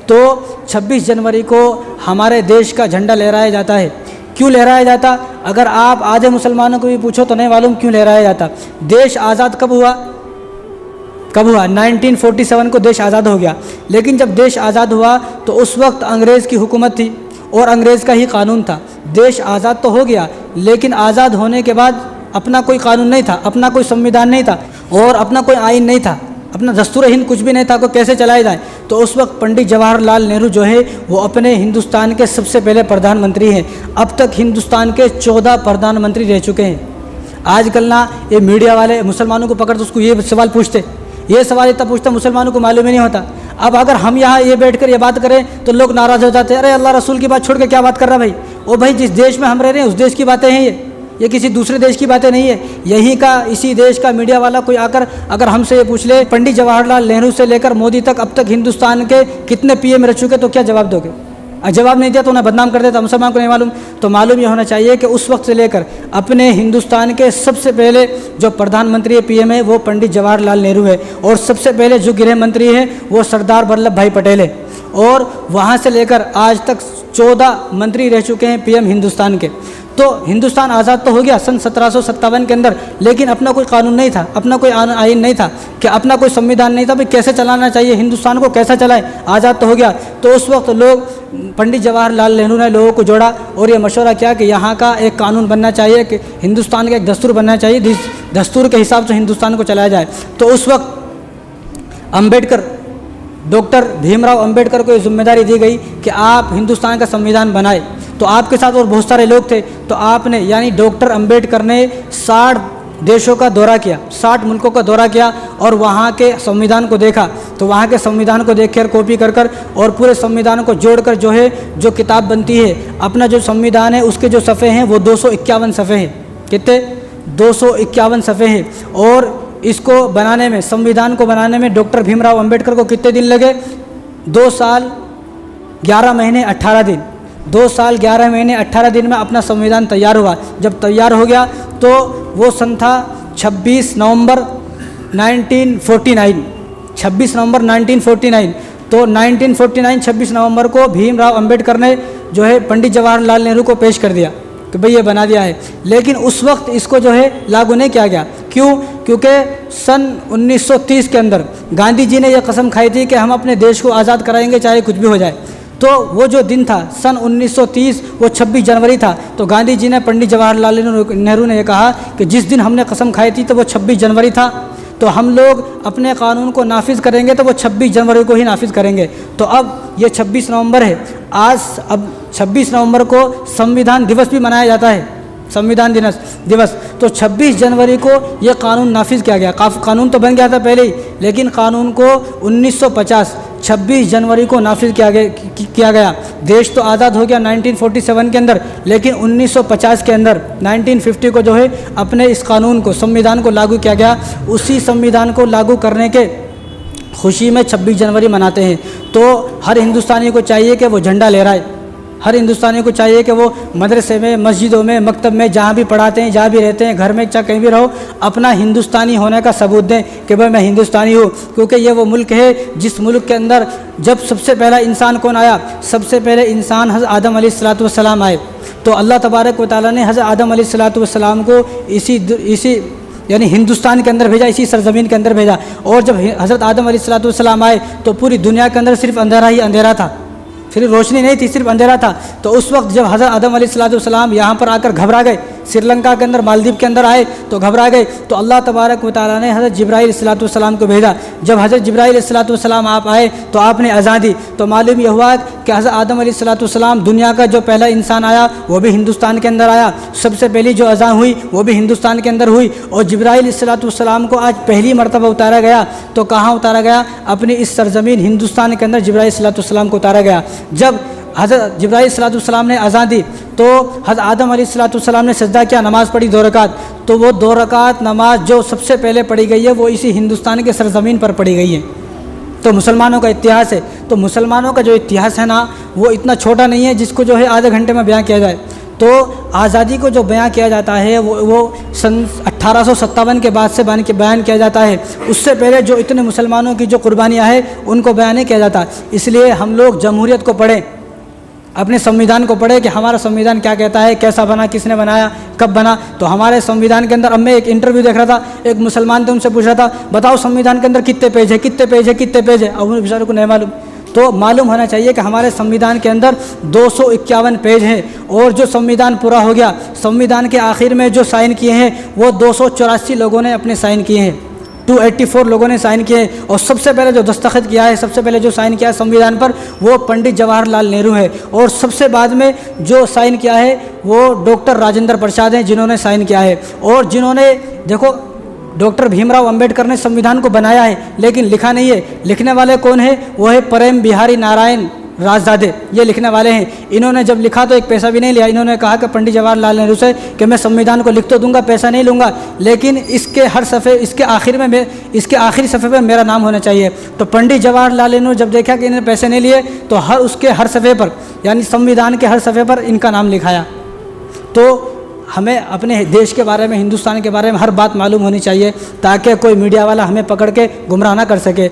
तो 26 जनवरी को हमारे देश का झंडा लहराया जाता है। क्यों लहराया जाता? अगर आप आधे मुसलमानों को भी पूछो तो नहीं मालूम क्यों लहराया जाता। देश आज़ाद कब हुआ? 1947 को देश आज़ाद हो गया। लेकिन जब देश आज़ाद हुआ तो उस वक्त अंग्रेज़ की हुकूमत थी और अंग्रेज़ का ही कानून था। देश आज़ाद तो हो गया, लेकिन आज़ाद होने के बाद अपना कोई कानून नहीं था, अपना कोई संविधान नहीं था और अपना कोई आइन नहीं था, अपना दस्तूर हिंद कुछ भी नहीं था। को कैसे चलाया जाए? तो उस वक्त पंडित जवाहरलाल नेहरू जो है वो अपने हिंदुस्तान के सबसे पहले प्रधानमंत्री हैं। अब तक हिंदुस्तान के 14 प्रधानमंत्री रह चुके हैं। आजकल ना ये मीडिया वाले मुसलमानों को पकड़ तो उसको ये सवाल पूछते, ये सवाल इतना पूछता, मुसलमानों को मालूम ही नहीं होता। अब अगर हम यहाँ ये बैठकर ये बात करें तो लोग नाराज़ हो जाते हैं, अरे अल्लाह रसूल की बात छोड़ के क्या बात कर रहा भाई? ओ भाई, जिस देश में हम रह रहे हैं उस देश की बातें हैं ये किसी दूसरे देश की बातें नहीं है। यहीं का इसी देश का मीडिया वाला कोई आकर अगर हमसे ये पूछ ले पंडित जवाहरलाल नेहरू से लेकर मोदी तक अब तक हिंदुस्तान के कितने पीएम रह चुके, तो क्या जवाब दोगे? जवाब नहीं दिया तो उन्हें बदनाम कर देता, मुसलमान को नहीं मालूम। तो मालूम ये होना चाहिए कि उस वक्त से लेकर अपने हिंदुस्तान के सबसे पहले जो प्रधानमंत्री पीएम है वो पंडित जवाहरलाल नेहरू है, और सबसे पहले जो गृह मंत्री हैं वो सरदार वल्लभ भाई पटेल है, और वहाँ से लेकर आज तक 14 मंत्री रह चुके हैं पीएम हिंदुस्तान के। तो हिंदुस्तान आज़ाद तो हो गया सन 1757 के अंदर, लेकिन अपना कोई कानून नहीं था, अपना कोई आइन नहीं था, कि अपना कोई संविधान नहीं था भाई कैसे चलाना चाहिए हिंदुस्तान को, कैसा चलाएं। आज़ाद तो हो गया। तो उस वक्त लोग पंडित जवाहरलाल नेहरू ने लोगों को जोड़ा और ये मशवरा किया कि यहाँ का एक कानून बनना चाहिए, कि हिंदुस्तान का एक दस्तूर बनना चाहिए, जिस दस्तूर के हिसाब से हिंदुस्तान को चलाया जाए। तो उस वक्त अम्बेडकर, डॉक्टर भीमराव अम्बेडकर को ये जिम्मेदारी दी गई कि आप हिंदुस्तान का संविधान बनाए। तो आपके साथ और बहुत सारे लोग थे, तो आपने यानी डॉक्टर अम्बेडकर ने 60 देशों का दौरा किया, 60 मुल्कों का दौरा किया और वहाँ के संविधान को देखा। तो वहाँ के संविधान को देख कर कॉपी कर कर और पूरे संविधान को जोड़कर जो है जो किताब बनती है, अपना जो संविधान है उसके जो सफ़े हैं वो 251 सफ़े हैं। कितने? 251 सफ़े हैं। और इसको बनाने में, संविधान को बनाने में डॉक्टर भीमराव अम्बेडकर को कितने दिन लगे? 2 साल 11 महीने 18 दिन। 2 साल 11 महीने 18 दिन में अपना संविधान तैयार हुआ। जब तैयार हो गया तो वो सन था 26 नवंबर 1949। 26 नवंबर 1949। तो 1949 26 नवंबर को भीमराव अम्बेडकर ने जो है पंडित जवाहरलाल नेहरू को पेश कर दिया कि भाई ये बना दिया है। लेकिन उस वक्त इसको जो है लागू नहीं किया गया। क्यों? क्योंकि सन 1930 के अंदर गांधी जी ने यह कसम खाई थी कि हम अपने देश को आज़ाद कराएंगे चाहे कुछ भी हो जाए। तो वो जो दिन था सन 1930 वो 26 जनवरी था। तो गांधी जी ने, पंडित जवाहरलाल नेहरू ने यह कहा कि जिस दिन हमने कसम खाई थी तो वो 26 जनवरी था, तो हम लोग अपने कानून को नाफिज करेंगे तो वो 26 जनवरी को ही नाफिज करेंगे। तो अब ये 26 नवंबर है आज। अब 26 नवंबर को संविधान दिवस भी मनाया जाता है, संविधान दिवस। तो 26 जनवरी को ये कानून नाफिज किया गया। कानून तो बन गया था पहले ही, लेकिन कानून को 1950 26 जनवरी को नाफिज किया गया। देश तो आज़ाद हो गया 1947 के अंदर, लेकिन 1950 के अंदर 1950 को जो है अपने इस कानून को, संविधान को लागू किया गया। उसी संविधान को लागू करने के खुशी में 26 जनवरी मनाते हैं। तो हर हिंदुस्तानी को चाहिए कि वो झंडा लहराए। हर हिंदुस्तानी को चाहिए कि वो मदरसे में, मस्जिदों में, मकतब में, जहाँ भी पढ़ाते हैं, जहाँ भी रहते हैं, घर में चाहे कहीं भी रहो, अपना हिंदुस्तानी होने का सबूत दें कि भाई मैं हिंदुस्तानी हूँ। क्योंकि ये वो मुल्क है जिस मुल्क के अंदर जब सबसे पहला इंसान कौन आया? सबसे पहले इंसान हज़रत आदम अलैहिस्सलाम आए। तो अल्लाह तबारक व तआला ने हज़रत आदम अलैहिस्सलाम को इसी यानी हिंदुस्तान के अंदर भेजा, इसी सरजमीन के अंदर भेजा। और जब हज़रत आदम अलैहिस्सलाम आए तो पूरी दुनिया के अंदर सिर्फ अंधेरा ही अंधेरा था, फिर रोशनी नहीं थी, सिर्फ अंधेरा था। तो उस वक्त जब हज़रत आदम अलैहिस्सलाम यहाँ पर आकर घबरा गए, श्रीलंका के अंदर, मालदीव के अंदर आए तो घबरा गए, तो अल्लाह तबारक व तआला ने हज़रत जिब्राईल अलैहिस्सलाम को भेजा। जब हज़रत जिब्राईल अलैहिस्सलाम आप आए तो आपने अज़ान दी। तो मालूम यह हुआ कि हज़रत आदम अलैहिस्सलाम दुनिया का जो पहला इंसान आया वो भी हिंदुस्तान के अंदर आया। सबसे पहली जो अज़ान हुई वो भी हिंदुस्तान के अंदर हुई। और जिब्राईल अलैहिस्सलाम को आज पहली मरतबा उतारा गया तो कहाँ उतारा गया? अपनी इस सरजमीन हिंदुस्तान के अंदर जिब्राईल अलैहिस्सलाम को उतारा गया। जब हज़रत जिब्राईल अलैहिस्सलाम ने अज़ान दी तो हज़रत आदम अलैहिस्सलाम ने सजदा किया, नमाज़ पढ़ी 2 रकात। तो वो 2 रकात नमाज जो सबसे पहले पढ़ी गई है वो इसी हिंदुस्तान के सरजमीन पर पढ़ी गई है। तो मुसलमानों का इतिहास है। तो मुसलमानों का जो इतिहास है ना वो इतना छोटा नहीं है जिसको जो है आधे घंटे में बयां किया जाए। तो आज़ादी को जो बयां किया जाता है वो सन 1857 के बाद से बयान किया जाता है। उससे पहले जो इतने मुसलमानों की जो कुर्बानियाँ हैं उनको बयान नहीं किया जाता। इसलिए हम लोग जमहूरियत को पढ़ें, अपने संविधान को पढ़े कि हमारा संविधान क्या कहता है, कैसा बना, किसने बनाया, कब बना। तो हमारे संविधान के अंदर, अब मैं एक इंटरव्यू देख रहा था, एक मुसलमान थे, उनसे पूछ रहा था बताओ संविधान के अंदर कितने पेज है, कितने पेज है, कितने पेज है। अब उन बेचारों को नहीं मालूम। तो मालूम होना चाहिए कि हमारे संविधान के अंदर 251 पेज हैं और जो संविधान पूरा हो गया, संविधान के आखिर में जो साइन किए हैं वो 284 लोगों ने अपने साइन किए हैं, 284 लोगों ने साइन किए। और सबसे पहले जो दस्तखत किया है, सबसे पहले जो साइन किया है संविधान पर, वो पंडित जवाहरलाल नेहरू है। और सबसे बाद में जो साइन किया है वो डॉक्टर राजेंद्र प्रसाद हैं, जिन्होंने साइन किया है। और जिन्होंने, देखो, डॉक्टर भीमराव अंबेडकर ने संविधान को बनाया है लेकिन लिखा नहीं है। लिखने वाले कौन है? वो है प्रेम बिहारी नारायण राजदादे, ये लिखने वाले हैं। इन्होंने जब लिखा तो एक पैसा भी नहीं लिया। इन्होंने कहा कि पंडित जवाहरलाल नेहरू से कि मैं संविधान को लिख तो दूंगा, पैसा नहीं लूँगा, लेकिन इसके हर सफ़े, इसके आखिरी सफ़े पर मेरा नाम होना चाहिए। तो पंडित जवाहरलाल नेहरू जब देखा कि इन्होंने पैसे नहीं लिए तो उसके हर सफ़े पर, यानी संविधान के हर सफ़े पर इनका नाम लिखाया। तो हमें अपने देश के बारे में, हिंदुस्तान के बारे में हर बात मालूम होनी चाहिए ताकि कोई मीडिया वाला हमें पकड़ के गुमराह ना कर सके।